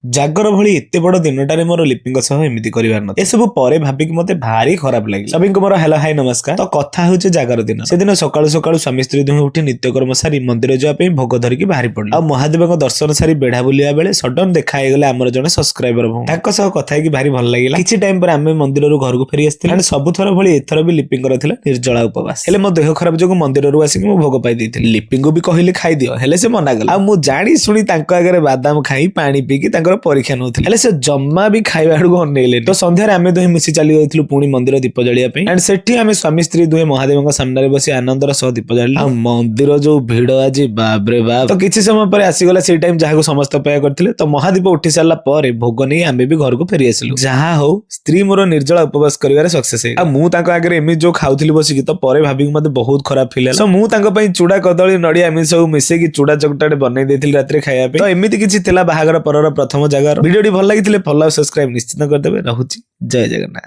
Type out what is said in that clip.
ଜାଗର ଭଳି ଏତେ ବଡ ଦିନଟାରେ ମୋର ଲିପିଙ୍କ ସହ ଏମିତି କରିବାର ନଥିଲା। ଏସବୁ ପରେ ଭାବିକି ମତେ ଭାରି ଖରାପ ଲାଗିଲା। ସଭିଙ୍କୁ ମୋର ହେଲୋ ହାଇ ନମସ୍କାର। ତ କଥା ହଉଛି ଜାଗର ଦିନ। ସେଦିନ ସକାଳୁ ସକାଳୁ ସ୍ୱାମୀ ସ୍ତ୍ରୀ ଦୁହେଁ ଉଠି ନିତ୍ୟକର୍ମ ସାରି ମନ୍ଦିର ଯିବା ପାଇଁ ଭୋଗ ଧରିକି ବାହାରି ପଡିଲେ। ଆଉ ମହାଦେବଙ୍କ ଦର୍ଶନ ସାରି ବେଢା ବୁଲିବା ବେଳେ ସଡନ ଦେଖା ହେଇଗଲେ ଆମର ଜଣେ ସବସ୍କ୍ରାଇବର ଭଉଣୀ। ତାଙ୍କ ସହ କଥା ହେଇକି ଭାରି ଭଲ ଲାଗିଲା। କିଛି ଟାଇମ ପରେ ଆମେ ମନ୍ଦିରରୁ ଘରକୁ ଫେରି ଆସିଥିଲେ। ଆଉ ସବୁଥର ଭଳି ଏଥର ବି ଲିପିଙ୍କର ଥିଲା ନିର୍ଜଳା ଉପବାସ। ହେଲେ ମୋ ଦେହ ଖରାପ ଯୋଗୁଁ ମନ୍ଦିରରୁ ଆସିକି ମୁଁ ଭୋଗ ପାଇ ଦେଇଥିଲି। ଲିପିଙ୍କୁ ବି କହିଲି ଖାଇଦିଅ, ହେଲେ ସେ ମନା କଲା। ଆଉ ମୁଁ ଜାଣି ଶୁଣି ତାଙ୍କ ଆଗରେ ବାଦାମ ଖାଇ ପାଣି ପିଇକି ତାଙ୍କର ପରୀକ୍ଷା ନଉଥିଲି। ହେଲେ ସେ ଜମା ବି ଖାଇବା ଆଡକୁ ଅନେଇଲେନି। ତ ସନ୍ଧ୍ୟାରେ ଆମେ ଦୁହେଁ ମିଶି ଚାଲି ଯାଇଥିଲୁ ପୁଣି ମନ୍ଦିର ଦୀପ ଜାଳିବା ପାଇଁ। ଆଣ୍ଡ ସେଠି ଆମେ ସ୍ୱାମୀ ସ୍ତ୍ରୀ ଦୁହେଁ ମହାଦେବଙ୍କ ସାମ୍ନାରେ ବସି ଆନନ୍ଦର ସହ ଦୀପ ଜାଳିଲୁ। ଆଉ ମନ୍ଦିର ଯୋଉ ଭିଡ ଆଜି ବାପରେ ବାପ। ତ କିଛି ସମୟ ପରେ ଆସିଗଲା ସେଇ ଟାଇମ ଯାହାକୁ ସମସ୍ତେ ଅପେକ୍ଷା କରିଥିଲେ। ତ ମହାଦୀପ ଉଠି ସାରିଲା ପରେ ଭୋଗ ନେଇ ଆମେ ବି ଘରକୁ ଫେରି ଆସିଲୁ। ଯାହା ହଉ ସ୍ତ୍ରୀ ମୋର ନିର୍ଜଳା ଉପବାସ କରିବାରେ ସକ୍ସେସ ହେଇଗଲା। ଆଉ ମୁଁ ତାଙ୍କ ଆଗରେ ଏମିତି ଯୋଉ ଖାଉଥିଲି ବସିକି, ତ ପରେ ଭାବିକି ମତେ ବହୁତ ଖରାପ ଫିଲ୍ ହେଲା। ମୁଁ ତାଙ୍କ ପାଇଁ ଚୁଡା କଦଳୀ ନଡିଆ ଏମିତି ସବୁ ମିଶେଇକି ଚୁଡା ଚକଟାଟେ ବନେଇ ଦେଇଥିଲି ରାତିରେ ଖାଇବା ପାଇଁ। ତ ଏମିତି କିଛି ଥିଲା ବାହାଘର ପରର ପ୍ରଥମ ଜାଗର। ଭିଡିଓଟି ଭଲ ଲାଗିଥିଲେ ଫଲୋ ଆଉ ସବସ୍କ୍ରାଇବ ନିଶ୍ଚିତ କରିଦେବେ। ରହୁଛି, ଜୟ ଜଗନ୍ନାଥ।